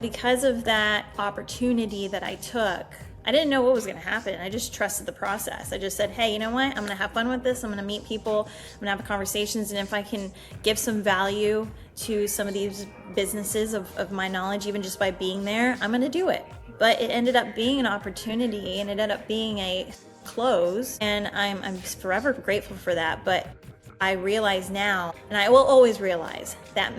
Because of that opportunity that I took, I didn't know what was going to happen. I just trusted the process. I just said, hey, you know what? I'm going to have fun with this. I'm going to meet people. I'm going to have conversations. And if I can give some value to some of these businesses of my knowledge, even just by being there, I'm going to do it. But it ended up being an opportunity, and it ended up being a close. And I'm forever grateful for that. But I realize now, and I will always realize, that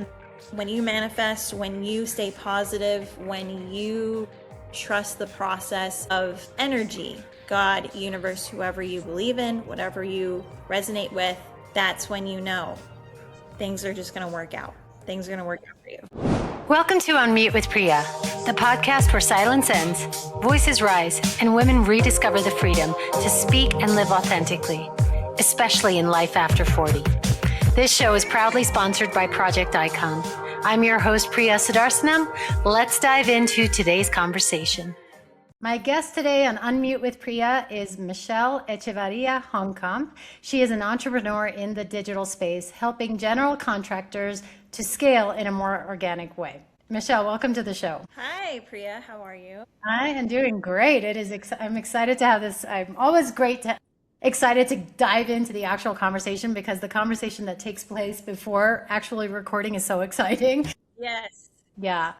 when you manifest, when you stay positive, when you trust the process of energy, God, universe, whoever you believe in, whatever you resonate with, that's when you know things are just going to work out. Things are going to work out for you. Welcome to Unmute with Priya, the podcast where silence ends, voices rise, and women rediscover the freedom to speak and live authentically, especially in life after 40. This show is proudly sponsored by Project Icon. I'm your host, Priya Sudarsanam. Let's dive into today's conversation. My guest today on Unmute with Priya is Michelle Echevarria-Homkamp. She is an entrepreneur in the digital space, helping general contractors to scale in a more organic way. Michelle, welcome to the show. Hi, Priya. How are you? I am doing great. I'm excited to have this. I'm always excited to dive into the actual conversation, because the conversation that takes place before actually recording is so exciting. Yes. Yeah.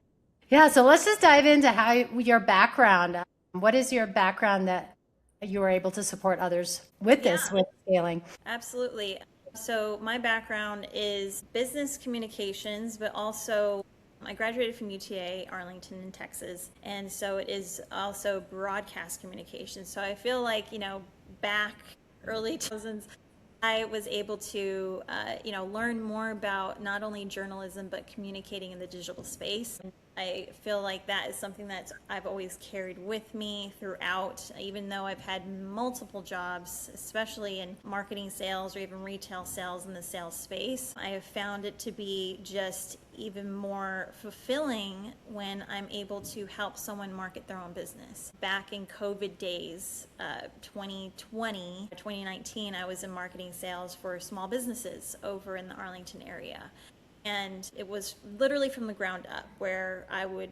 So let's just dive into your background. What is your background that you were able to support others with this, with scaling? Absolutely. So my background is business communications, but also I graduated from UTA, Arlington in Texas. And so it is also broadcast communications. So I feel like, back early 2000s, I was able to, learn more about not only journalism, but communicating in the digital space. I feel like that is something that I've always carried with me throughout, even though I've had multiple jobs, especially in marketing, sales, or even retail sales in the sales space. I have found it to be just even more fulfilling when I'm able to help someone market their own business. Back in COVID days, 2020, 2019, I was in marketing sales for small businesses over in the Arlington area. And it was literally from the ground up, where I would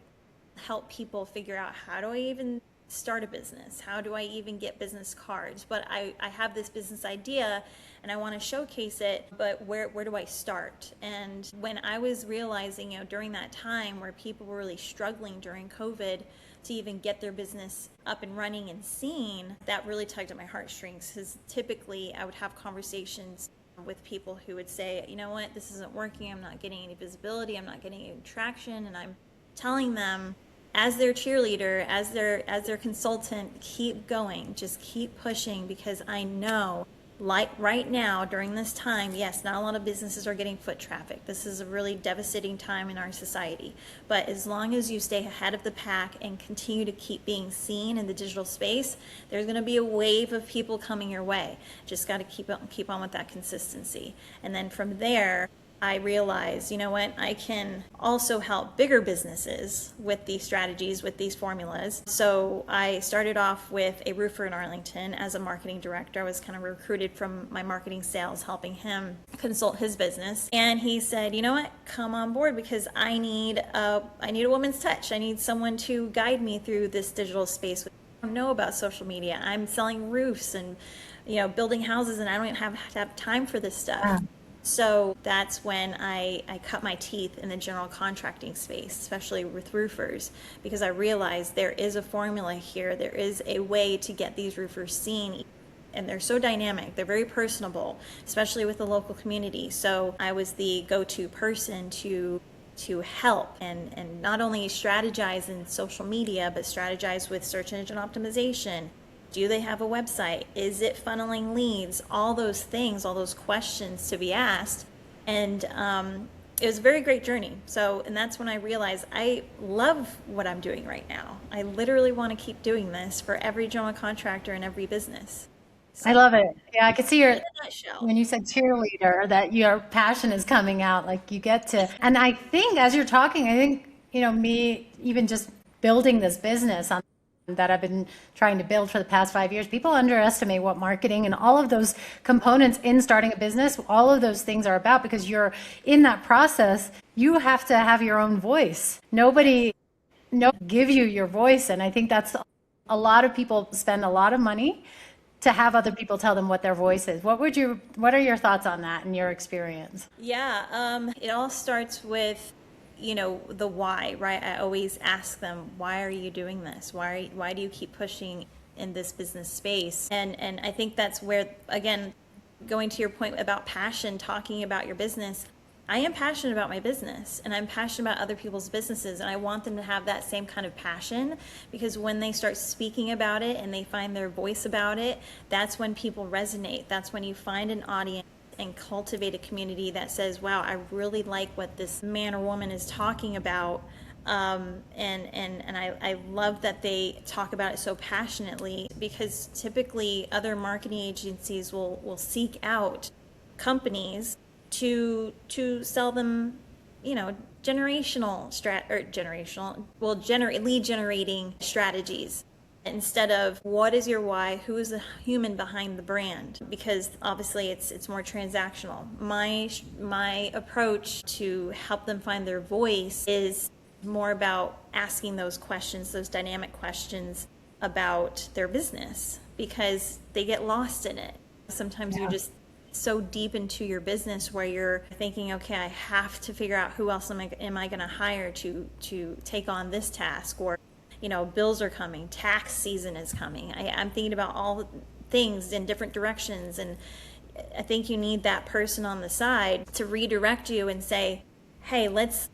help people figure out, how do I even start a business? How do I even get business cards? But I have this business idea and I want to showcase it, but where do I start? And when I was realizing, during that time where people were really struggling during COVID to even get their business up and running and seen, that really tugged at my heartstrings, because typically I would have conversations with people who would say, you know what, this isn't working, I'm not getting any visibility, I'm not getting any traction, and I'm telling them, as their cheerleader, as their consultant, keep going, just keep pushing, because I know, like right now during this time, yes, not a lot of businesses are getting foot traffic. This is a really devastating time in our society. But as long as you stay ahead of the pack and continue to keep being seen in the digital space, there's going to be a wave of people coming your way. Just got to keep on with that consistency. And then from there, I realized, I can also help bigger businesses with these strategies, with these formulas. So I started off with a roofer in Arlington as a marketing director. I was kind of recruited from my marketing sales, helping him consult his business. And he said, you know what, come on board, because I need a woman's touch. I need someone to guide me through this digital space. I don't know about social media. I'm selling roofs and, building houses, and I don't even have time for this stuff. Yeah. So that's when I cut my teeth in the general contracting space, especially with roofers, because I realized there is a formula here. There is a way to get these roofers seen, and they're so dynamic. They're very personable, especially with the local community. So I was the go-to person to help and not only strategize in social media, but strategize with search engine optimization. Do they have a website? Is it funneling leads? All those things, all those questions to be asked. And it was a very great journey. And that's when I realized I love what I'm doing right now. I literally want to keep doing this for every general contractor and every business. I love it. Yeah, I could see when you said cheerleader, that your passion is coming out, like you get to. And I think as you're talking, me even just building this business that I've been trying to build for the past 5 years, people underestimate what marketing and all of those components in starting a business, all of those things are about, because you're in that process. You have to have your own voice. Nobody give you your voice. And I think that's a lot of people spend a lot of money to have other people tell them what their voice is. What are your thoughts on that in your experience? Yeah, it all starts with, the why, right? I always ask them, why are you doing this? Why do you keep pushing in this business space? And I think that's where, again, going to your point about passion, talking about your business, I am passionate about my business and I'm passionate about other people's businesses, and I want them to have that same kind of passion, because when they start speaking about it and they find their voice about it, that's when people resonate. That's when you find an audience and cultivate a community that says, wow, I really like what this man or woman is talking about. I love that they talk about it so passionately, because typically other marketing agencies will seek out companies to sell them, lead generating strategies, instead of what is your why, who is the human behind the brand, because obviously it's more transactional. My approach to help them find their voice is more about asking those questions, those dynamic questions about their business, because they get lost in it. Sometimes you're just so deep into your business where you're thinking, okay, I have to figure out who else am I going to hire to take on this task, or bills are coming, tax season is coming. I'm thinking about all things in different directions, and I think you need that person on the side to redirect you and say, hey, let's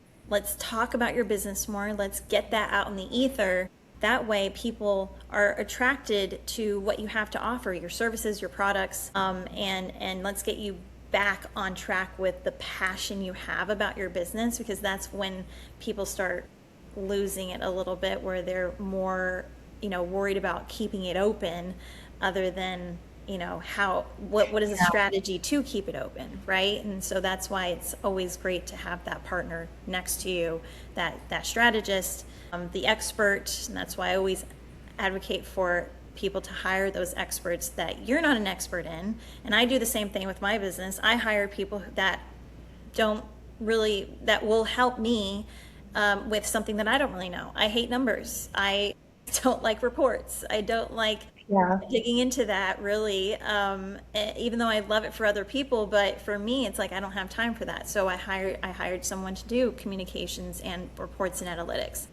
talk about your business more. Let's get that out in the ether. That way people are attracted to what you have to offer, your services, your products, and let's get you back on track with the passion you have about your business, because that's when people start losing it a little bit, where they're more, worried about keeping it open, other than, what is the strategy to keep it open, right? And so that's why it's always great to have that partner next to you, that strategist, the expert. And that's why I always advocate for people to hire those experts that you're not an expert in. And I do the same thing with my business. I hire people that will help me with something that I don't really know. I hate numbers. I don't like reports. I don't like digging into that, really, even though I love it for other people. But for me, it's like I don't have time for that. So I hired someone to do communications and reports and analytics.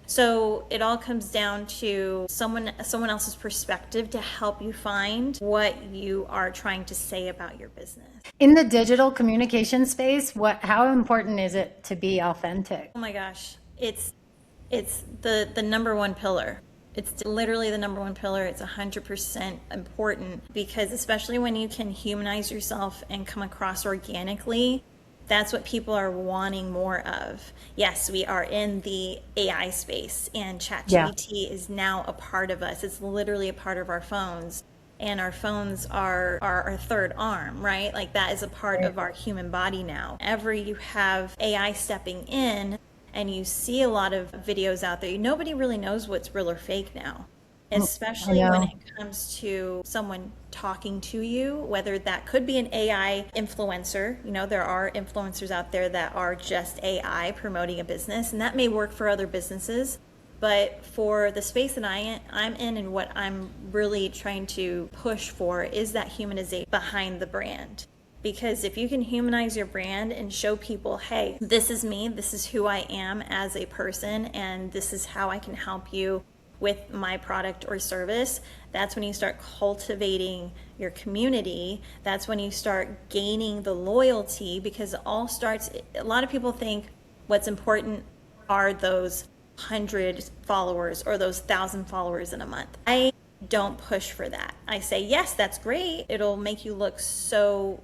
So it all comes down to someone else's perspective to help you find what you are trying to say about your business. In the digital communication space, how important is it to be authentic? Oh my gosh, it's the number one pillar. It's literally the number one pillar. It's 100% important, because especially when you can humanize yourself and come across organically, that's what people are wanting more of. Yes, we are in the AI space, and ChatGPT is now a part of us. It's literally a part of our phones, and our phones are our third arm, right? Like that is a part of our human body now. Whenever you have AI stepping in, and you see a lot of videos out there, nobody really knows what's real or fake now, especially when it comes to someone talking to you, whether that could be an AI influencer. There are influencers out there that are just AI promoting a business, and that may work for other businesses. But for the space that I'm in, and what I'm really trying to push for, is that humanization behind the brand. Because if you can humanize your brand and show people, hey, this is me, this is who I am as a person, and this is how I can help you with my product or service, that's when you start cultivating your community. That's when you start gaining the loyalty, because it all starts, a lot of people think what's important are those 100 followers or those 1,000 followers in a month. I don't push for that. I say, yes, that's great. It'll make you look so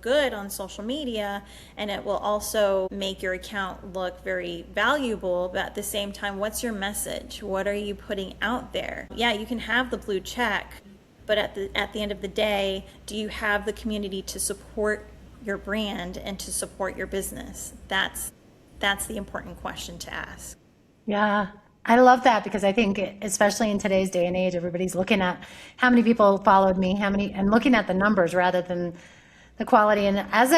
good on social media, and it will also make your account look very valuable. But at the same time, what's your message? What are you putting out there? Yeah, you can have the blue check, but at the end of the day, do you have the community to support your brand and to support your business? That's the important question to ask. Yeah, I love that, because I think, especially in today's day and age, everybody's looking at how many people followed me, and looking at the numbers rather than the quality. And as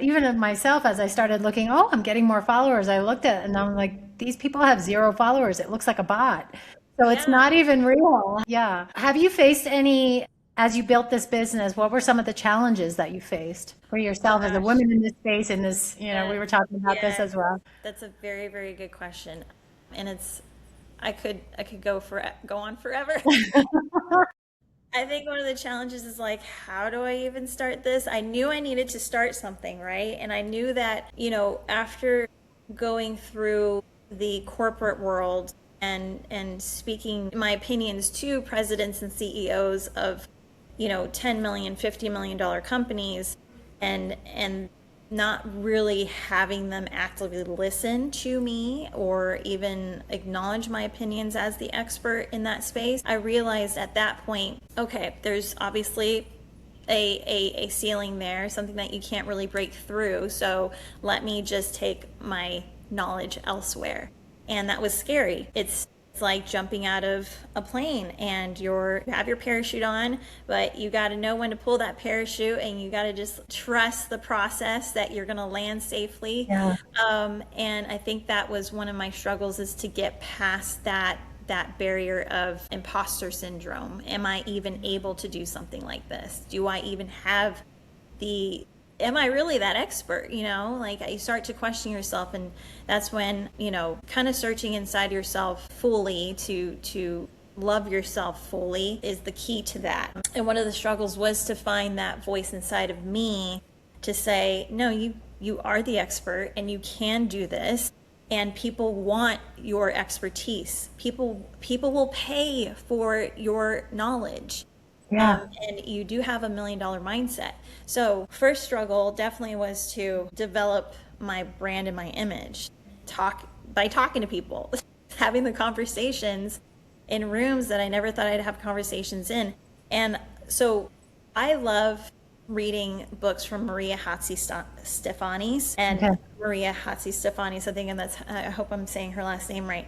even myself, as I started looking, I'm getting more followers, I looked at it and I'm like, these people have 0 followers. It looks like a bot. So it's Yeah. not even real. Yeah. Have you faced any, as you built this business, what were some of the challenges that you faced for Oh yourself as a gosh. woman in this space, in this, we Yes. were talking about this Yes. as well. That's a very, very good question. And I could go on forever. I think one of the challenges is like, how do I even start this? I knew I needed to start something, right? And I knew that, after going through the corporate world and speaking my opinions to presidents and CEOs of, 10 million, $50 million companies, and not really having them actively listen to me or even acknowledge my opinions as the expert in that space, I realized at that point, okay, there's obviously a ceiling there, something that you can't really break through. So let me just take my knowledge elsewhere. And that was scary. It's like jumping out of a plane and you have your parachute on, but you got to know when to pull that parachute and you got to just trust the process that you're going to land safely. Yeah. And I think that was one of my struggles, is to get past that barrier of imposter syndrome. Am I even able to do something like this? Do I even have the am I really that expert? Like, you start to question yourself, and that's when, kind of searching inside yourself fully to love yourself fully is the key to that. And one of the struggles was to find that voice inside of me to say, no, you are the expert and you can do this. And people want your expertise. People will pay for your knowledge. Yeah. And you do have $1 million mindset. So first struggle definitely was to develop my brand and my image. By talking to people, having the conversations in rooms that I never thought I'd have conversations in. And so I love reading books from Maria Hatzistefanis. And Okay. Maria Hatzistefanis, I hope I'm saying her last name right.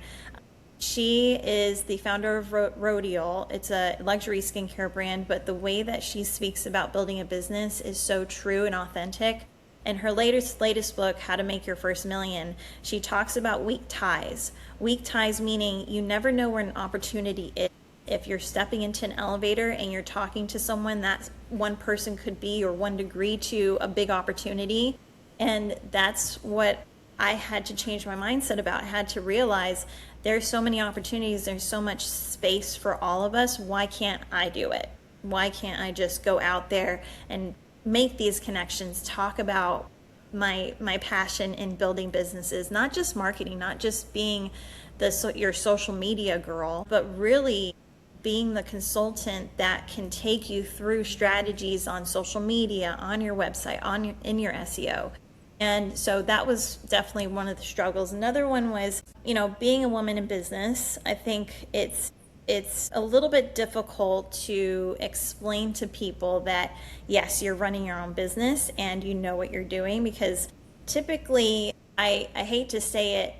She is the founder of Rodial. It's a luxury skincare brand, but the way that she speaks about building a business is so true and authentic. In her latest book, How to Make Your First Million, she talks about weak ties. Weak ties meaning you never know where an opportunity is. If you're stepping into an elevator and you're talking to someone, that one person could be your 1 degree to a big opportunity. And that's what I had to change my mindset about. I had to realize there's so many opportunities, there's so much space for all of us. Why can't I do it? Why can't I just go out there and make these connections, talk about my passion in building businesses, not just marketing, not just being your social media girl, but really being the consultant that can take you through strategies on social media, on your website, in your SEO. And so that was definitely one of the struggles. Another one was, being a woman in business. I think it's a little bit difficult to explain to people that, yes, you're running your own business and you know what you're doing, because typically, I hate to say it,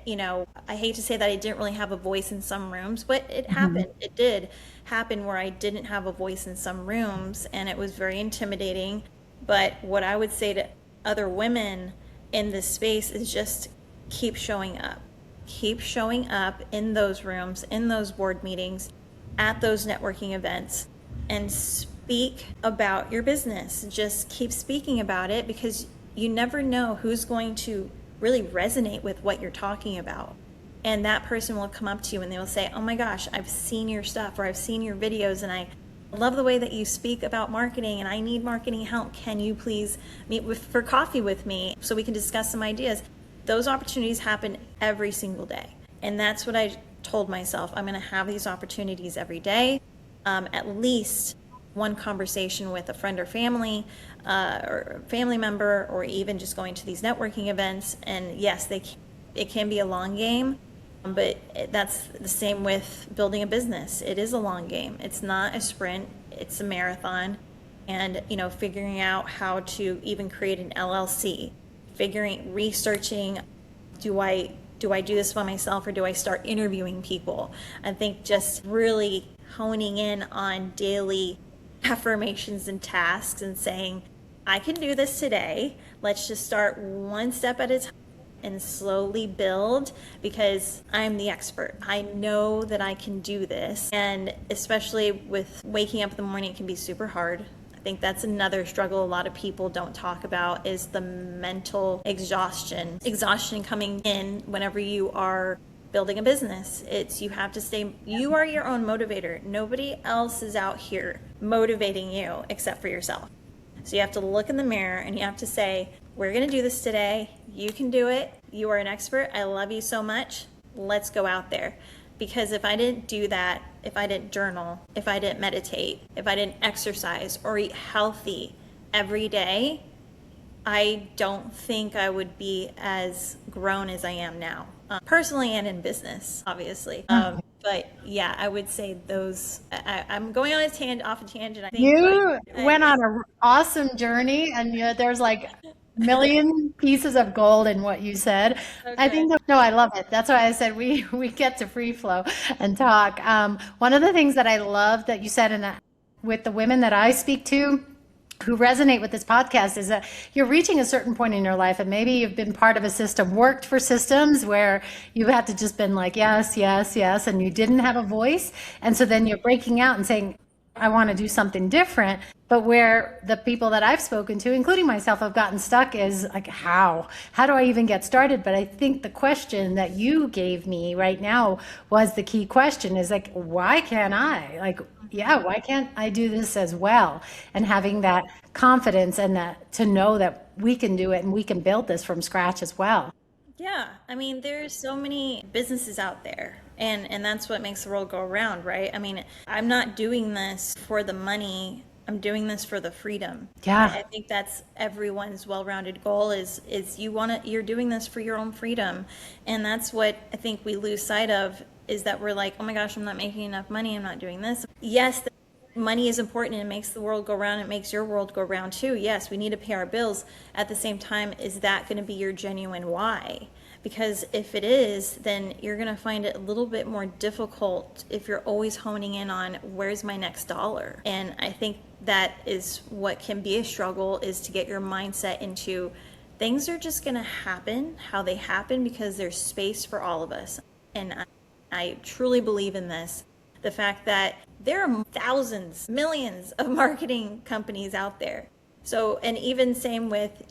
I hate to say that I didn't really have a voice in some rooms, but it happened. It did happen where I didn't have a voice in some rooms, and it was very intimidating. But what I would say to other women in this space is just keep showing up. Keep showing up in those rooms, in those board meetings, at those networking events, and speak about your business. Just keep speaking about it, because you never know who's going to really resonate with what you're talking about. And that person will come up to you and they will say, oh my gosh, I've seen your stuff, or I've seen your videos, and I love the way that you speak about marketing, and I need marketing help. Can you please meet for coffee with me so we can discuss some ideas? Those opportunities happen every single day. And that's what I told myself. I'm going to have these opportunities every day, at least one conversation with a friend or family member, or even just going to these networking events. And yes, it can be a long game, but that's the same with building a business. It is a long game. It's not a sprint, it's a marathon. And, figuring out how to even create an LLC, researching, do I do this by myself, or do I start interviewing people? I think just really honing in on daily affirmations and tasks and saying, I can do this today. Let's just start one step at a time and slowly build, because I'm the expert. I know that I can do this. And especially with waking up in the morning, it can be super hard. I think that's another struggle a lot of people don't talk about, is the mental exhaustion coming in whenever you are building a business. It's, you have to stay, you are your own motivator. Nobody else is out here motivating you except for yourself. So you have to look in the mirror and you have to say, we're going to do this today. You can do it. You are an expert. I love you so much. Let's go out there. Because if I didn't do that, if I didn't journal, if I didn't meditate, if I didn't exercise or eat healthy every day, I don't think I would be as grown as I am now, personally and in business, obviously. But yeah, I would say those. I'm going on off a tangent. I think you went on an awesome journey, and there's like million pieces of gold in what you said. Okay. I think no, I love it. That's why I said we get to free flow and talk. One of the things that I love that you said, and with the women that I speak to who resonate with this podcast, is that you're reaching a certain point in your life, and maybe you've been part of a system, worked for systems where you had to just been like, yes, yes, yes, and you didn't have a voice. And so then you're breaking out and saying, I want to do something different. But where the people that I've spoken to, including myself, have gotten stuck is like, how do I even get started? But I think the question that you gave me right now was the key question, is like, why can't I? Like, yeah, why can't I do this as well? And having that confidence and that to know that we can do it and we can build this from scratch as well. Yeah, I mean, there's so many businesses out there, and that's what makes the world go around, right? I mean, I'm not doing this for the money. I'm doing this for the freedom. Yeah. I think that's everyone's well-rounded goal is you're doing this for your own freedom. And that's what I think we lose sight of, is that we're like, oh my gosh, I'm not making enough money. I'm not doing this. Yes, money is important and it makes the world go round. It makes your world go round too. Yes, we need to pay our bills. At the same time, is that going to be your genuine why? Because if it is, then you're going to find it a little bit more difficult if you're always honing in on where's my next dollar. And I think that is what can be a struggle, is to get your mindset into things are just going to happen how they happen, because there's space for all of us. And I truly believe in this. The fact that there are thousands, millions of marketing companies out there. So, and even same with,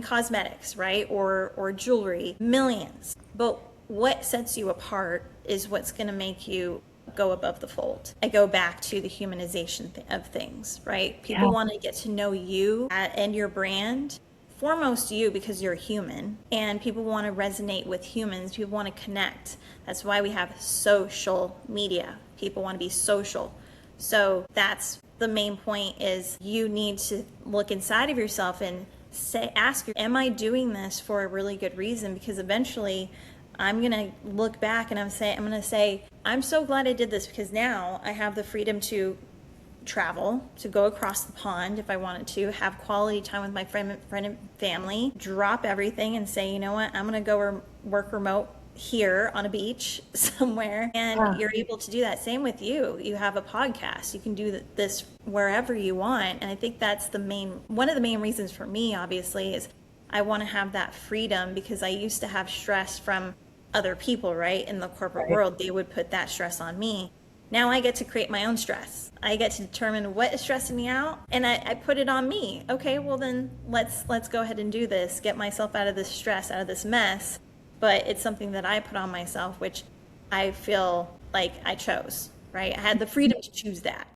cosmetics, right? Or jewelry, millions. But what sets you apart is what's going to make you go above the fold. I go back to the humanization of things, right? People want to get to know you and your brand. Foremost you, because you're human, and people want to resonate with humans. People want to connect. That's why we have social media. People want to be social. So that's the main point, is you need to look inside of yourself and ask, am I doing this for a really good reason? Because eventually I'm going to look back and I'm going to say, I'm so glad I did this, because now I have the freedom to travel, to go across the pond if I wanted to, have quality time with my friend and family, drop everything and say, you know what, I'm going to go work remote here on a beach somewhere, and you're able to do that. Same with you. You have a podcast. You can do this wherever you want. And I think that's one of the main reasons for me, obviously, is I want to have that freedom, because I used to have stress from other people, right? In the corporate world, they would put that stress on me. Now I get to create my own stress. I get to determine what is stressing me out, and I put it on me. Okay, well then let's go ahead and do this, get myself out of this stress, out of this mess. But it's something that I put on myself, which I feel like I chose, right? I had the freedom to choose that.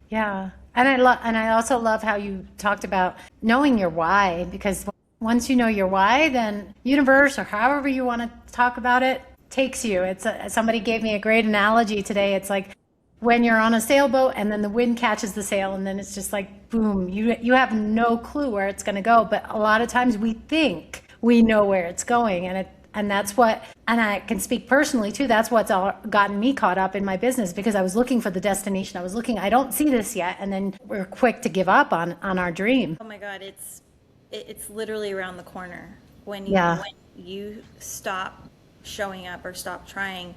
Yeah. And I also love how you talked about knowing your why, because once you know your why, then universe, or however you want to talk about it, takes you. Somebody gave me a great analogy today. It's like when you're on a sailboat and then the wind catches the sail, and then it's just like, boom, you have no clue where it's going to go. But a lot of times we think we know where it's going, and that's what, and I can speak personally too, that's what's gotten me caught up in my business, because I was looking for the destination. I don't see this yet. And then we're quick to give up on our dream. Oh my God, it's literally around the corner. When you stop showing up or stop trying,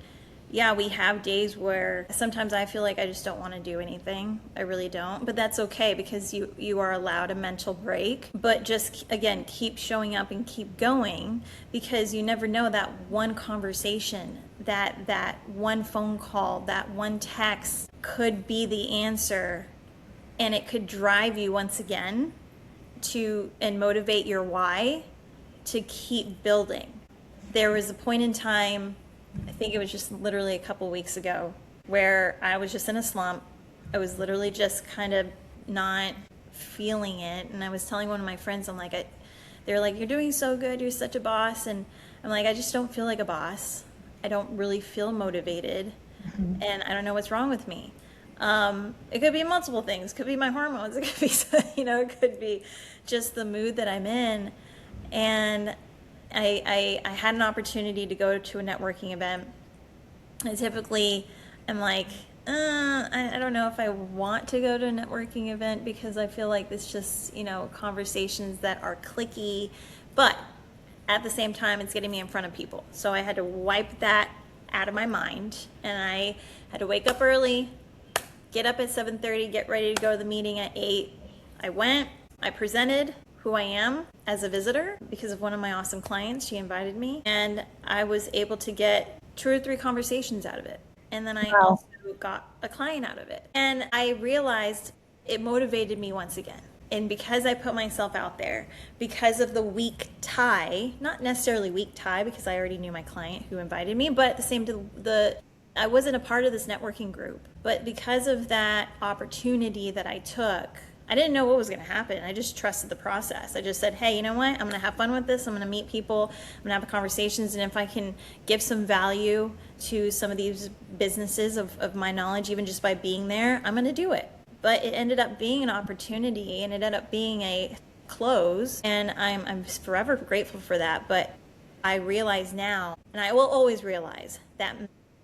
yeah, we have days where sometimes I feel like I just don't want to do anything. I really don't. But that's okay because you are allowed a mental break. But just, again, keep showing up and keep going because you never know that one conversation, that one phone call, that one text could be the answer. And it could drive you once again and motivate your why to keep building. There was a point in time, I think it was just literally a couple weeks ago, where I was just in a slump. I was literally just kind of not feeling it. And I was telling one of my friends, I'm like, they're like, you're doing so good. You're such a boss. And I'm like, I just don't feel like a boss. I don't really feel motivated. And I don't know what's wrong with me. It could be multiple things. It could be my hormones. It could be, it could be just the mood that I'm in. And I had an opportunity to go to a networking event. I typically am like, I don't know if I want to go to a networking event because I feel like it's just, conversations that are cliquey, but at the same time, it's getting me in front of people. So I had to wipe that out of my mind, and I had to wake up early, get up at 7:30, get ready to go to the meeting at 8. I went, I presented who I am as a visitor because of one of my awesome clients. She invited me, and I was able to get 2 or 3 conversations out of it. And then I also got a client out of it. And I realized it motivated me once again. And because I put myself out there, because of the weak tie, not necessarily weak tie because I already knew my client who invited me, but at the same time, I wasn't a part of this networking group. But because of that opportunity that I took, I didn't know what was going to happen. I just trusted the process. I just said, hey, you know what? I'm going to have fun with this. I'm going to meet people. I'm going to have conversations. And if I can give some value to some of these businesses of my knowledge, even just by being there, I'm going to do it. But it ended up being an opportunity, and it ended up being a close. And I'm forever grateful for that. But I realize now, and I will always realize, that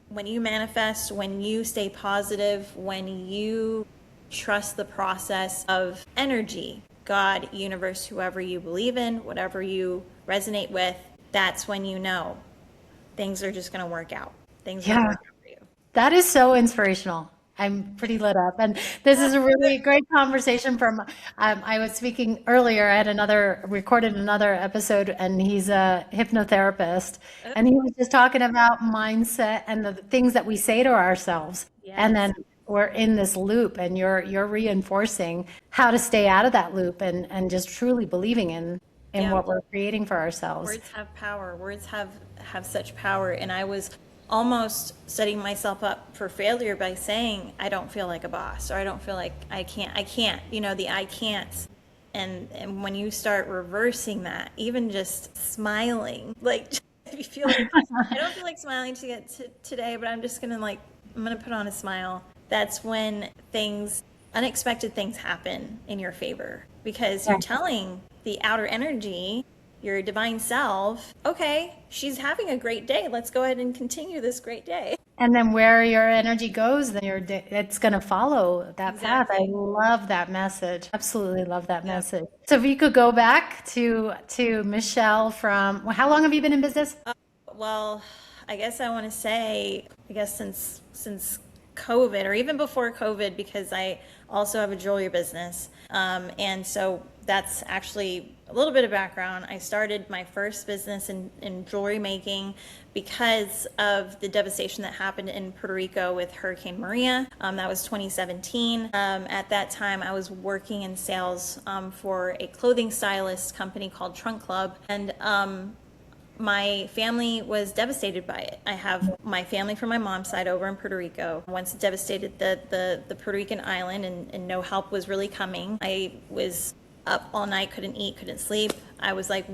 when you manifest, when you stay positive, when you trust the process of energy, God, universe, whoever you believe in, whatever you resonate with, that's when you know things are just going to work out. Things are going to work out for you. That is so inspirational. I'm pretty lit up. And this is a really great conversation from, I was speaking earlier, I had recorded another episode, and he's a hypnotherapist. And he was just talking about mindset and the things that we say to ourselves. Yes. And then we're in this loop, and you're reinforcing how to stay out of that loop and just truly believing in what we're creating for ourselves. Words have power. Words have such power. And I was almost setting myself up for failure by saying, I don't feel like a boss, or I don't feel like I can't, the I can't. And when you start reversing that, even just smiling, like if you feel like, I don't feel like smiling today, but I'm just going to I'm going to put on a smile. That's when unexpected things happen in your favor, because you're telling the outer energy, your divine self, okay, she's having a great day. Let's go ahead and continue this great day. And then where your energy goes, then it's going to follow that path. I love that message. Absolutely love that message. So if you could go back to Michelle from, how long have you been in business? Well, I guess I want to say, since COVID, or even before COVID, because I also have a jewelry business. And so that's actually a little bit of background. I started my first business in jewelry making because of the devastation that happened in Puerto Rico with Hurricane Maria. That was 2017. At that time, I was working in sales for a clothing stylist company called Trunk Club. And my family was devastated by it. I have my family from my mom's side over in Puerto Rico. Once it devastated the Puerto Rican island, and no help was really coming, I was up all night, couldn't eat, couldn't sleep. I was like,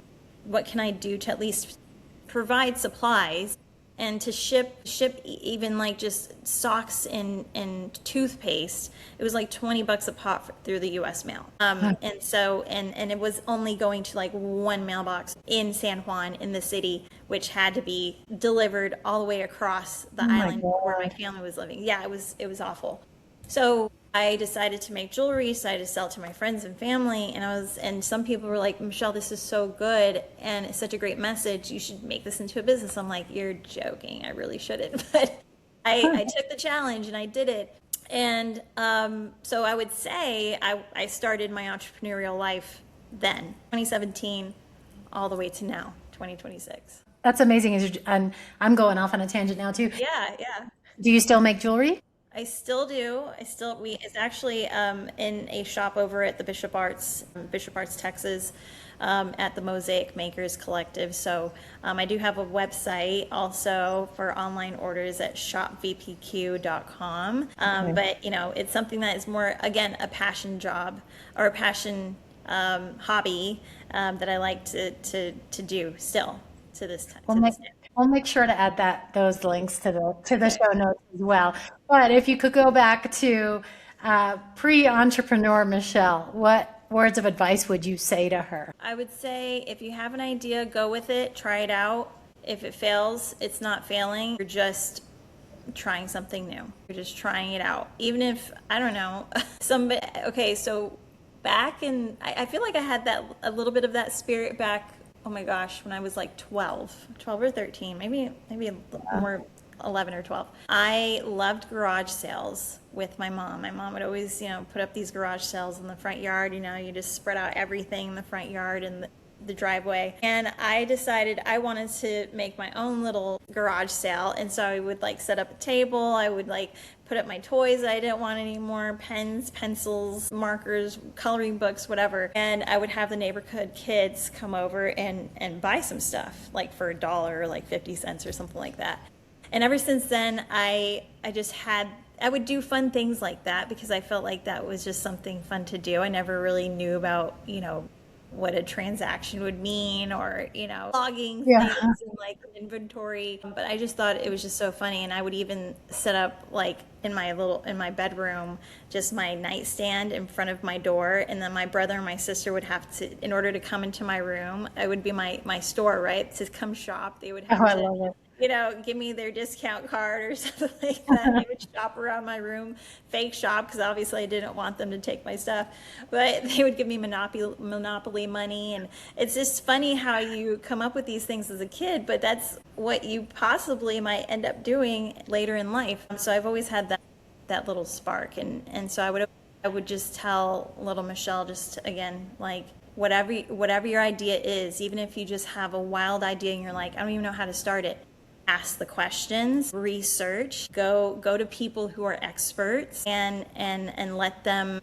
what can I do to at least provide supplies and to ship even just socks and toothpaste? It was like $20 a pop through the US mail. And so, and it was only going to one mailbox in San Juan in the city, which had to be delivered all the way across the island where my family was living. Yeah, it was awful. So I decided to make jewelry, decided to sell to my friends and family, and some people were like, Michelle, this is so good, and it's such a great message, you should make this into a business. I'm like, you're joking, I really shouldn't. But I took the challenge and I did it. And so I would say I started my entrepreneurial life then, 2017, all the way to now, 2026. That's amazing. And I'm going off on a tangent now too. Yeah, yeah. Do you still make jewelry? I still do. It's actually in a shop over at the Bishop Arts, Texas, at the Mosaic Makers Collective. So I do have a website also for online orders at shopvpq.com. But, it's something that is more, again, a passion job or a passion hobby that I like to do still to this time. We'll make sure to add those links to the show notes as well. But if you could go back to pre-entrepreneur Michelle, what words of advice would you say to her? I would say if you have an idea, go with it, try it out. If it fails, it's not failing. You're just trying something new. You're just trying it out. Even if, I don't know, so back in, I feel like I had a little bit of that spirit back, oh my gosh, when I was like 12 or 13, maybe more 11 or 12. I loved garage sales with my mom. My mom would always, put up these garage sales in the front yard. You just spread out everything in the front yard and the driveway. And I decided I wanted to make my own little garage sale. And so I would set up a table. I would put up my toys that I didn't want anymore, pens, pencils, markers, coloring books, whatever. And I would have the neighborhood kids come over and buy some stuff, for $1 or 50 cents or something like that. And ever since then, I would do fun things like that because I felt like that was just something fun to do. I never really knew about, what a transaction would mean or, logging things and inventory. But I just thought it was just so funny. And I would even set up in my bedroom, just my nightstand in front of my door. And then my brother and my sister would have to, in order to come into my room, it would be my store, right? To come shop. They would have I love it. give me their discount card or something like that. They would shop around my room, fake shop, because obviously I didn't want them to take my stuff. But they would give me Monopoly money. And it's just funny how you come up with these things as a kid, but that's what you possibly might end up doing later in life. So I've always had that little spark. And so I would just tell little Michelle, just again, whatever your idea is, even if you just have a wild idea and you're like, I don't even know how to start it. Ask the questions, research, go to people who are experts and let them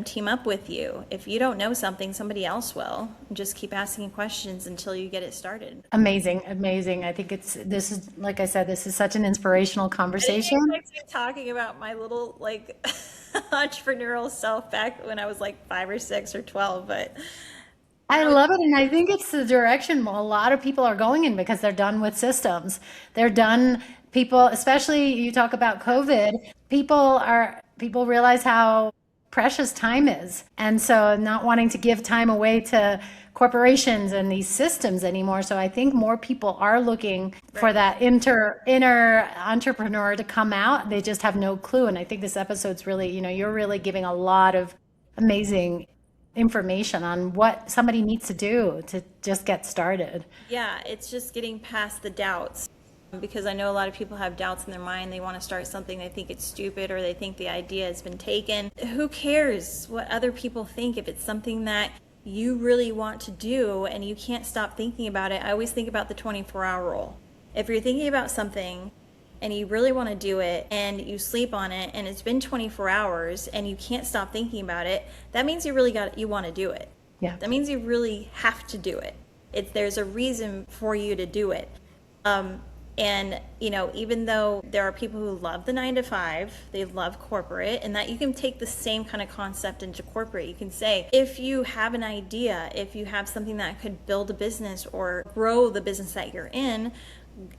team up with you. If you don't know something, somebody else will. Just keep asking questions until you get it started. Amazing. I think this is, like I said, this is such an inspirational conversation. I didn't expect talking about my little entrepreneurial self back when I was 5 or 6 or 12, but I love it. And I think it's the direction a lot of people are going in because they're done with systems. They're done, especially you talk about COVID, people realize how precious time is. And so not wanting to give time away to corporations and these systems anymore. So I think more people are looking for that inner entrepreneur to come out. They just have no clue. And I think this episode's really, you're really giving a lot of amazing information on what somebody needs to do to just get started. Yeah, it's just getting past the doubts, because I know a lot of people have doubts in their mind. They want to start something, they think it's stupid, or they think the idea has been taken. Who cares what other people think if it's something that you really want to do and you can't stop thinking about it? I always think about the 24-hour rule. If you're thinking about something and you really want to do it and you sleep on it and it's been 24 hours and you can't stop thinking about it, that means you want to do it. Yeah. That means you really have to do it. There's a reason for you to do it. And, even though there are people who love the 9 to 5, they love corporate, and that you can take the same kind of concept into corporate. You can say, if you have an idea, if you have something that could build a business or grow the business that you're in,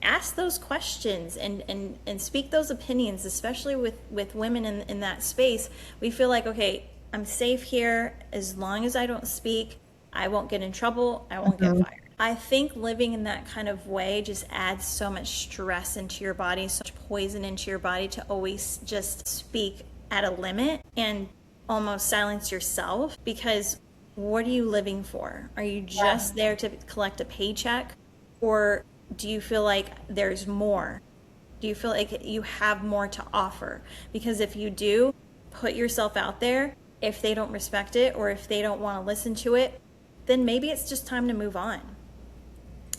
ask those questions and speak those opinions, especially with women in that space. We feel like, okay, I'm safe here. As long as I don't speak, I won't get in trouble. I won't get fired. I think living in that kind of way just adds so much stress into your body, so much poison into your body to always just speak at a limit and almost silence yourself, because what are you living for? Are you just there to collect a paycheck, or do you feel like there's more? Do you feel like you have more to offer? Because if you do, put yourself out there. If they don't respect it or if they don't want to listen to it, then maybe it's just time to move on.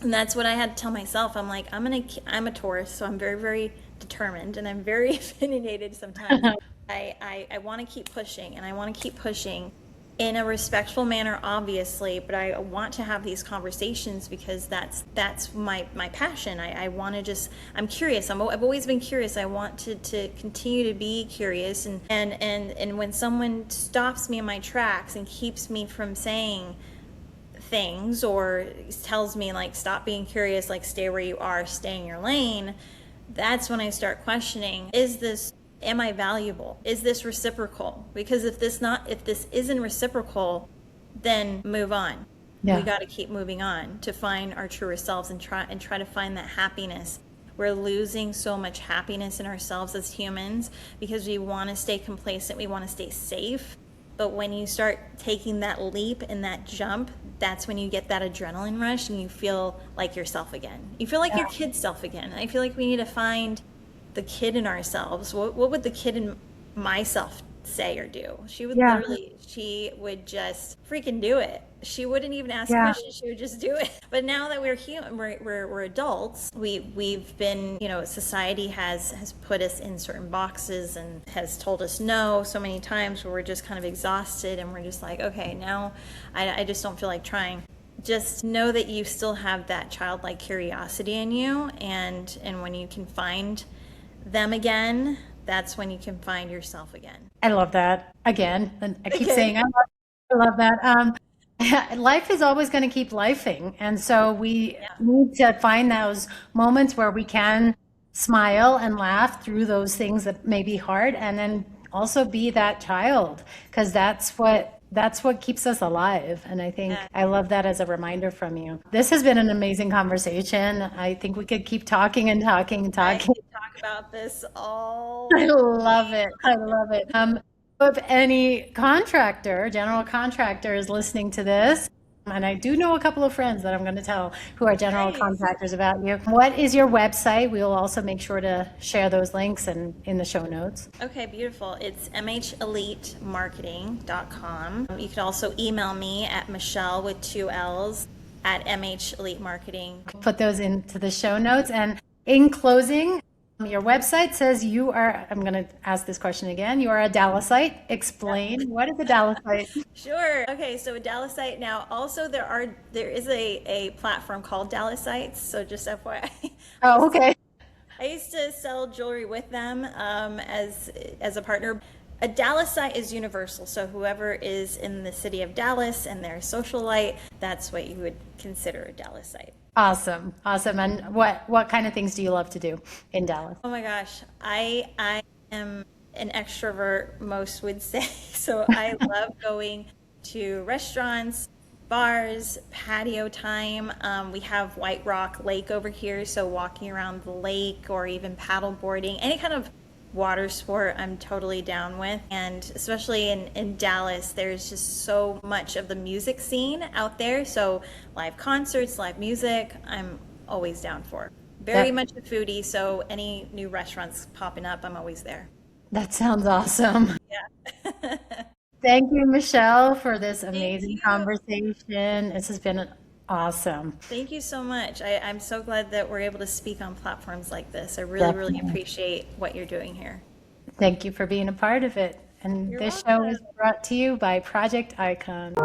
And that's what I had to tell myself. I'm like, I'm a Taurus, so I'm very, very determined, and I'm very opinionated sometimes. I want to keep pushing, and I want to keep pushing in a respectful manner, obviously, but I want to have these conversations because that's my passion. I want to just, I'm curious. I've always been curious. I want to continue to be curious, and when someone stops me in my tracks and keeps me from saying things or tells me like stop being curious, like stay where you are, stay in your lane, that's when I start questioning, am I valuable? Is this reciprocal? Because if this isn't reciprocal, then move on. Yeah. We got to keep moving on to find our truer selves and try to find that happiness. We're losing so much happiness in ourselves as humans because we want to stay complacent, we want to stay safe. But when you start taking that leap and that jump, that's when you get that adrenaline rush and you feel like yourself again. You feel like your kid's self again. And I feel like we need to find the kid in ourselves. What would the kid in myself say or do? She would she would just freaking do it. She wouldn't even ask questions. She would just do it. But now that we're human, we're adults. We've been, society has put us in certain boxes and has told us no so many times where we're just kind of exhausted and we're just like, okay, now I just don't feel like trying. Just know that you still have that childlike curiosity in you, and when you can find them again, that's when you can find yourself again. I love that. Again, and I keep saying I love that. Life is always going to keep lifing, and so we need to find those moments where we can smile and laugh through those things that may be hard, and then also be that child, because that's what keeps us alive. And I think I love that as a reminder from you. This has been an amazing conversation. I think we could keep talking and talking and talking. I could talk about this all. I love it. I love it. If any general contractor is listening to this, and I do know a couple of friends that I'm going to tell who are general contractors about you. What is your website? We will also make sure to share those links in the show notes. Okay, beautiful. It's mhelitemarketing.com. You can also email me at Michelle with 2 L's at mhelitemarketing. Put those into the show notes. And in closing, your website says you are, I'm going to ask this question again, you are a Dallasite. Explain, what is a Dallasite? Sure. Okay, so a Dallasite. Now, also there is a platform called Dallasites, so just FYI. Oh, okay. I used to sell jewelry with them as a partner. A Dallasite is universal, so whoever is in the city of Dallas and they're a socialite, that's what you would consider a Dallasite. Awesome. And what kind of things do you love to do in Dallas? Oh my gosh, I am an extrovert, most would say. So I love going to restaurants, bars, patio time. We have White Rock Lake over here, so walking around the lake or even paddle boarding, any kind of water sport I'm totally down with. And especially in Dallas, there's just so much of the music scene out there. So live concerts, live music, I'm always down for. Very much a foodie, so any new restaurants popping up, I'm always there. That sounds awesome. Yeah. Thank you, Michelle, for this amazing conversation. This has been awesome. Thank you so much. I'm so glad that we're able to speak on platforms like this. I really appreciate what you're doing here. Thank you for being a part of it. And this show is brought to you by Project Icon.